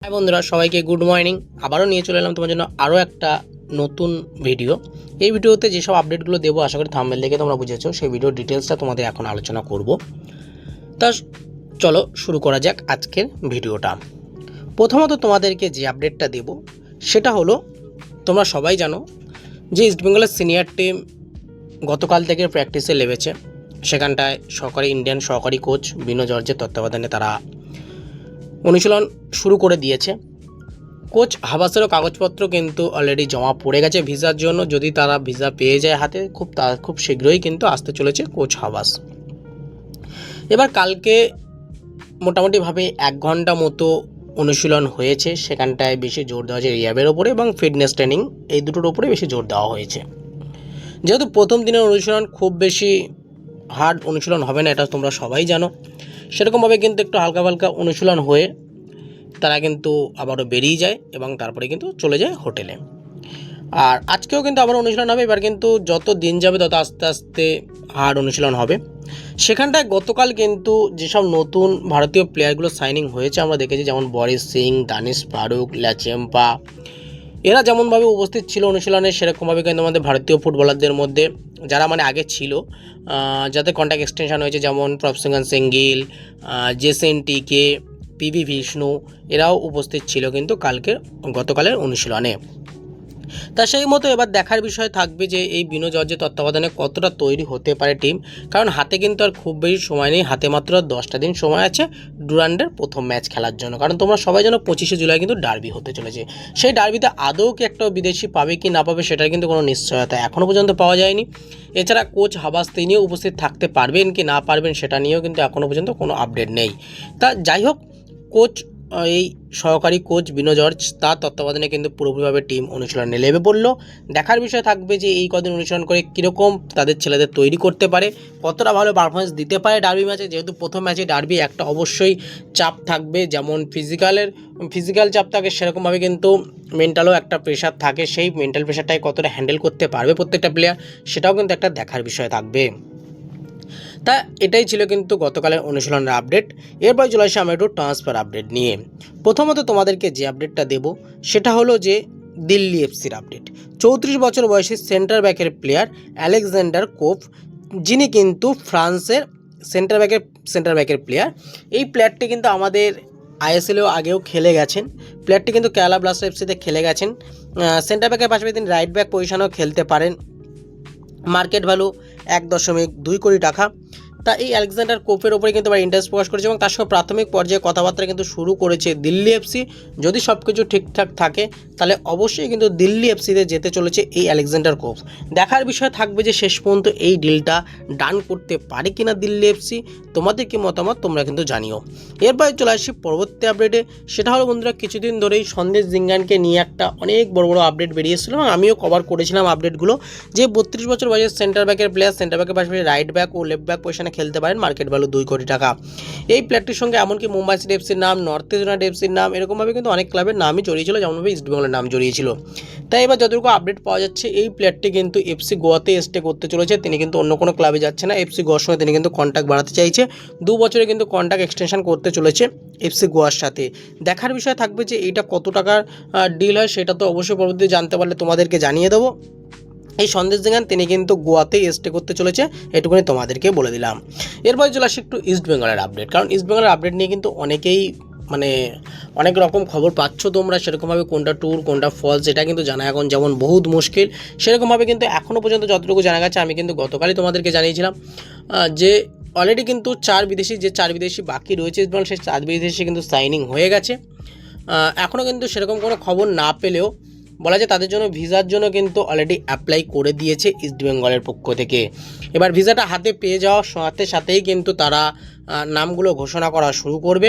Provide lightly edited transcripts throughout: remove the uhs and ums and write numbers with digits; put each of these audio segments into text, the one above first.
High বন্ধুরা, সবাইকে good morning. আবারও নিয়ে চলে এলাম তোমার জন্য আরও একটা নতুন ভিডিও। এই ভিডিওতে যেসব আপডেটগুলো দেবো আশা করি থাম্বনেল দেখে তোমরা বুঝেছো, সেই ভিডিওর ডিটেলসটা তোমাদের এখন আলোচনা করব। তা চলো শুরু করা যাক আজকের ভিডিওটা। প্রথমত তোমাদেরকে যে আপডেটটা দেব সেটা হলো, তোমরা সবাই জানো যে ইস্টবেঙ্গলের সিনিয়র টিম গতকাল থেকে প্র্যাকটিসে নেমেছে। সেখানটায় ইন্ডিয়ান সহকারী কোচ বিনো জর্জের তত্ত্বাবধানে তারা অনুশীলন শুরু করে দিয়েছে। কোচ হাবাসেরও কাগজপত্র কিন্তু অলরেডি জমা পড়ে গেছে ভিসার জন্য। যদি তারা ভিসা পেয়ে যায় হাতে, খুব শীঘ্রই কিন্তু আসতে চলেছে কোচ হাবাস। এবার কালকে মোটামুটিভাবে 1 ঘন্টা মতো অনুশীলন হয়েছে। সেখানটায় বেশি জোর দেওয়া হয়েছে রিহ্যাবের ওপরে এবং ফিটনেস ট্রেনিং, এই দুটোর ওপরে বেশি জোর দেওয়া হয়েছে। যেহেতু প্রথম দিনের অনুশীলন খুব বেশি হার্ড অনুশীলন হবে না, এটা তোমরা সবাই জানো। সেরকমভাবে কিন্তু একটু হালকা হালকা অনুশীলন হয়ে তারা কিন্তু আবারও বেরিয়ে যায় এবং তারপরে কিন্তু চলে যায় হোটেলে। আর আজকেও কিন্তু আবার অনুশীলন হবে। এবার কিন্তু যত দিন যাবে তত আস্তে আস্তে হার্ড অনুশীলন হবে। সেখানটায় গতকাল কিন্তু যেসব নতুন ভারতীয় প্লেয়ারগুলো সাইনিং হয়েছে আমরা দেখেছি, যেমন বরিস সিং, দানিশ ফারুক, ল্যাচেম্পা, এরা যেমনভাবে উপস্থিত ছিল অনুশীলনে, সেরকমভাবে কিন্তু আমাদের ভারতীয় ফুটবলারদের মধ্যে যারা আগে ছিল, যাদের কন্ট্যাক্ট এক্সটেনশন হয়েছে, যেমন প্রফসিংহান সেঙ্গিল, জেসেন টিকে, পিভি বিষ্ণু, এরাও উপস্থিত ছিল কিন্তু গতকালের অনুশীলনে। তা সেই মতো এবার দেখার বিষয় থাকবে যে এই বিনো জর্জের তত্ত্বাবধানে কতটা তৈরি হতে পারে টিম। কারণ হাতে কিন্তু আর খুব বেশি সময় নেই, হাতে মাত্র 10টা দিন সময় আছে ডুরান্ডের প্রথম ম্যাচ খেলার জন্য। কারণ তোমরা সবাই জানো 25শে জুলাই কিন্তু ডার্বি হতে চলেছে। সেই ডার্বিতে আদৌ কি একটা বিদেশি পাবে কি না পাবে সেটার কিন্তু কোনো নিশ্চয়তা এখনও পর্যন্ত পাওয়া যায়নি। এছাড়া কোচ হাবাস তিনিও উপস্থিত থাকতে পারবেন কি না পারবেন সেটা নিয়েও কিন্তু এখনও পর্যন্ত কোনো আপডেট নেই। তা যাই হোক, কোচ এই সহকারী কোচ বিনো জর্জ তার তত্ত্বাবধানে কিন্তু পুরোপুরিভাবে টিম অনুশীলনে নেমে পড়লো। দেখার বিষয় থাকবে যে এই কদিন অনুশীলন করে কীরকম তাদের ছেলেদের তৈরি করতে পারে, কতটা ভালো পারফরমেন্স দিতে পারে ডার্বি ম্যাচে। যেহেতু প্রথম ম্যাচে ডার্বি, একটা অবশ্যই চাপ থাকবে, যেমন ফিজিক্যাল চাপ থাকে সেরকমভাবে কিন্তু মেন্টালও একটা প্রেশার থাকে। সেই মেন্টাল প্রেশারটাই কতটা হ্যান্ডেল করতে পারবে প্রত্যেকটা প্লেয়ার, সেটাও কিন্তু একটা দেখার বিষয় থাকবে। তা এটাই ছিল কিন্তু গতকালের অনুশীলনের আপডেট। এরপর চলে আসি আমরা একটু ট্রান্সফার আপডেট নিয়ে। প্রথমত তোমাদেরকে যে আপডেটটা দেব সেটা হলো যে দিল্লি এফসির আপডেট। 34 বছর বয়সী সেন্টার ব্যাকের প্লেয়ার আলেকজান্ডার কোভ, যিনি কিন্তু ফ্রান্সের সেন্টার ব্যাকের প্লেয়ার। এই প্লেয়ারটি কিন্তু আমাদের আইএসএলেও আগেও খেলে গেছেন। প্লেয়ারটি কিন্তু কেরালা ব্লাস্টার এফসিতে খেলে গেছেন। সেন্টার ব্যাকের পাশাপাশি তিনি রাইট ব্যাক পজিশনেও খেলতে পারেন। মার্কেট ভ্যালু 1.2 কোটি টাকা। তা এই আলেকজান্ডার কোপের ওপরে কিন্তু আবার ইন্টারেস্ট প্রকাশ করেছে এবং তার সঙ্গে প্রাথমিক পর্যায়ে কথাবার্তা কিন্তু শুরু করেছে দিল্লি এফসি। যদি সব কিছু ঠিকঠাক থাকে তাহলে অবশ্যই কিন্তু দিল্লি এফসিতে যেতে চলেছে এই আলেকজান্ডার কোপ। দেখার বিষয় থাকবে যে শেষ পর্যন্ত এই ডিলটা ডান করতে পারে কিনা দিল্লি এফসি। তোমাদের কি মতামত তোমরা কিন্তু জানিও। এরপরে চলে আসি পরবর্তী আপডেটে। সেটা হলো বন্ধুরা, কিছুদিন ধরেই সন্দেশ জিঙ্গানকে নিয়ে একটা অনেক বড় বড় আপডেট বেরিয়েছিল এবং আমিও কভার করেছিলাম আপডেটগুলো, যে 32 বছর বয়সের সেন্টার ব্যাকের প্লেয়ার, সেন্টার ব্যাকের পাশাপাশি রাইট ব্যাক ও লেফট ব্যাক পজিশনে খেলতে পারেন, মার্কেট ভ্যালু 2 কোটি টাকা। এই প্লেয়ারটির সঙ্গে এমনকি মুম্বাই সিটি এফসির নাম, নর্থ ইস্ট ইউনাইটেড এফসির নাম, এরকমভাবে কিন্তু অনেক ক্লাবের নামই জড়িয়েছিল, যেমনভাবে ইস্টবেঙ্গলের নাম জড়িয়েছিল। তাই এবার যতটুকু আপডেট পাওয়া যাচ্ছে এই প্লেয়ারটি কিন্তু এফসি গোয়াতে স্টে করতে চলেছে। তিনি কিন্তু অন্য কোনো ক্লাবে যাচ্ছে না। এফসি গোয়ার সঙ্গে তিনি কিন্তু কন্ট্যাক্ট বাড়াতে চাইছে। 2 বছরে কিন্তু কন্ট্যাক্ট এক্সটেনশন করতে চলেছে এফসি গোয়ার সাথে। দেখার বিষয় থাকবে যে এইটা কত টাকার ডিল হয়, সেটা তো অবশ্যই পরবর্তীতে জানতে পারলে তোমাদেরকে জানিয়ে দেবো। এই সন্দেশ জিঙ্গান তিনি কিন্তু গোয়াতেই স্টে করতে চলেছে, এটুকুনি তোমাদেরকে বলে দিলাম। এরপর চলে আসি একটু ইস্ট বেঙ্গলের আপডেট। কারণ ইস্ট বেঙ্গলের আপডেট নিয়ে কিন্তু অনেকেই অনেক রকম খবর পাচ্ছ তোমরা। সেরকমভাবে কোনটা ট্রু কোনটা ফলস এটা কিন্তু জানা এখন যেমন বহুত মুশকিল, সেরকমভাবে কিন্তু এখনও পর্যন্ত যতটুকু জানা গেছে, আমি কিন্তু গতকালই তোমাদেরকে জানিয়েছিলাম যে অলরেডি কিন্তু 4 বিদেশি বাকি রয়েছে ইস্ট বেঙ্গল, সেই 4 বিদেশি কিন্তু সাইনিং হয়ে গেছে। এখনও কিন্তু সেরকম কোনো খবর না পেলেও বলা যায় তাদের জন্য ভিসার জন্য কিন্তু অলরেডি অ্যাপ্লাই করে দিয়েছে ইস্টবেঙ্গলের পক্ষ থেকে। এবার ভিসাটা হাতে পেয়ে যাওয়ার সাথে সাথেই কিন্তু তারা নামগুলো ঘোষণা করা শুরু করবে।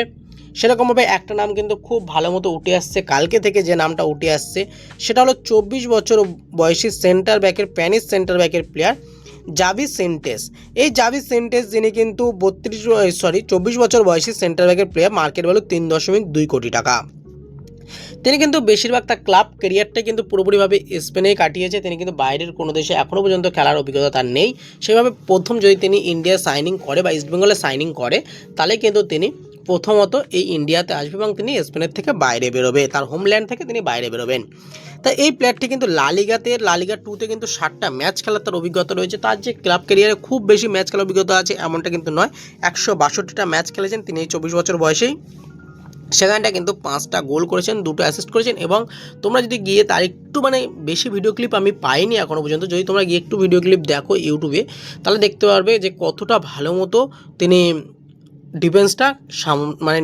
সেরকমভাবে একটা নাম কিন্তু খুব ভালো মতো উঠে আসছে কালকে থেকে, যে নামটা উঠে আসছে সেটা হলো 24 বছর বয়সী স্প্যানিশ সেন্টার ব্যাকের প্লেয়ার জাভি সেন্টেস। এই জাভি সেন্টেস যিনি কিন্তু 24 বছর বয়সী সেন্টার ব্যাকের প্লেয়ার, মার্কেট ভ্যালু 3.2 কোটি টাকা। তিনি কিন্তু বেশিরভাগ তার ক্লাব ক্যারিয়ারটাই কিন্তু পুরোপুরিভাবে স্পেনেই কাটিয়েছে। তিনি কিন্তু বাইরের কোনো দেশে এখনও পর্যন্ত খেলার অভিজ্ঞতা তার নেই। সেভাবে প্রথম যদি তিনি ইন্ডিয়া সাইনিং করে বা ইস্টবেঙ্গলে সাইনিং করে তাহলে কিন্তু তিনি প্রথমত এই ইন্ডিয়াতে আসবে এবং তিনি স্পেনের থেকে বাইরে বেরোবে, তার হোমল্যান্ড থেকে তিনি বাইরে বেরোবেন। তাই এই প্লেয়ারটি কিন্তু লা লিগা 2তে কিন্তু 60টা ম্যাচ খেলার তার অভিজ্ঞতা রয়েছে। তার যে ক্লাব ক্যারিয়ারে খুব বেশি ম্যাচ খেলার অভিজ্ঞতা আছে এমনটা কিন্তু নয়, 162টা ম্যাচ খেলেছেন তিনি এই 24 বছর বয়সেই। সেখানটা কিন্তু 5টা গোল করেছেন, 2টো অ্যাসিস্ট করেছেন। এবং তোমরা যদি গিয়ে তার একটু বেশি ভিডিও ক্লিপ আমি পাইনি এখনও পর্যন্ত, যদি তোমরা গিয়ে একটু ভিডিও ক্লিপ দেখো ইউটিউবে, তাহলে দেখতে পারবে যে কতটা ভালো মতো তিনি ডিফেন্সটা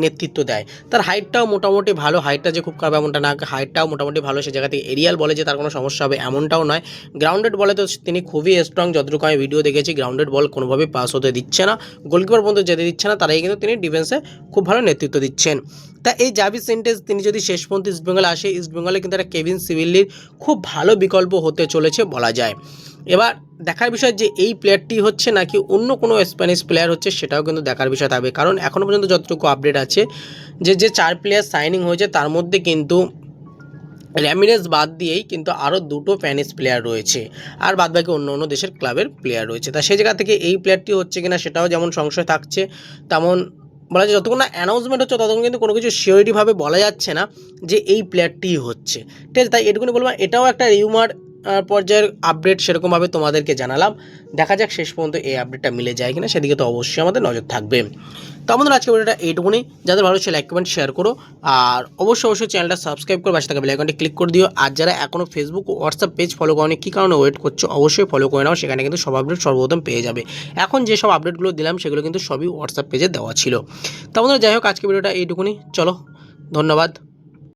নেতৃত্ব দেয়। তার হাইটটাও মোটামুটি ভালো, হাইটটা যে খুব খারাপ এমনটা না, হাইটটাও মোটামুটি ভালো। সে জায়গা থেকে এরিয়াল বলে যে তার কোনো সমস্যা হবে এমনটাও নয়। গ্রাউন্ডেড বলে তো তিনি খুবই স্ট্রং, যতটুকু আমি ভিডিও দেখেছি গ্রাউন্ডেড বল কোনোভাবে পাস হতে দিচ্ছে না, গোলকিপার পর্যন্ত যেতে দিচ্ছে না, তারাই কিন্তু তিনি ডিফেন্সে খুব ভালো নেতৃত্ব দিচ্ছেন। তা এই জাভি সিন্টেজ তিনি যদি শেষ পর্যন্ত ইস্টবেঙ্গলে আসে, ইস্টবেঙ্গলে কিন্তু একটা কেভিন সিভিলির খুব ভালো বিকল্প হতে চলেছে বলা যায়। এবার দেখার বিষয় যে এই প্লেয়ারটি হচ্ছে নাকি অন্য কোনো স্প্যানিশ প্লেয়ার হচ্ছে, সেটাও কিন্তু দেখার বিষয় থাকবে। কারণ এখনও পর্যন্ত যতটুকু আপডেট আছে যে 4 প্লেয়ার সাইনিং হয়েছে তার মধ্যে কিন্তু র্যামিরেজ বাদ দিয়েই কিন্তু আরও 2টো স্প্যানিশ প্লেয়ার রয়েছে, আর বাদবাকি অন্য দেশের ক্লাবের প্লেয়ার রয়েছে। তা সেই জায়গা থেকে এই প্লেয়ারটি হচ্ছে কিনা সেটাও যেমন সংশয় থাকছে, তেমন বলা যায় যতক্ষণ না অ্যানাউন্সমেন্ট হচ্ছে ততক্ষণ কিন্তু কোনো কিছু সিওরিটিভাবে বলা যাচ্ছে না যে এই প্লেয়ারটিই হচ্ছে। ঠিক আছে, তাই এটুকুনি বলবো, এটাও একটা রিউমার পর্যায়ের আপডেট, সেরকমভাবে তোমাদেরকে জানালাম। দেখা যাক শেষ পর্যন্ত এই আপডেটটা মিলে যায় কিনা, সেদিকে তো অবশ্যই আমাদের নজর থাকবে। তো আমাদের আজকে ভিডিওটা এইটুকুনি, যাদের ভালো হচ্ছে লাইক কমেন্ট শেয়ার করো, আর অবশ্যই চ্যানেলটা সাবস্ক্রাইব করে পাশে থাকা বেল আইকনটি ক্লিক করে দিও। আর যারা এখনও ফেসবুক ও হোয়াটসঅ্যাপ পেজ ফলো করোনি, কী কারণে ওয়েট করছো, অবশ্যই ফলো করে নাও, সেখানে কিন্তু সব আপডেট সর্বপ্রথম পেয়ে যাবে। এখন যেসব আপডেটগুলো দিলাম সেগুলো কিন্তু সবই হোয়াটসঅ্যাপ পেজে দেওয়া ছিল। তো আমাদের যাই হোক আজকে ভিডিওটা এইটুকুনি, চলো ধন্যবাদ।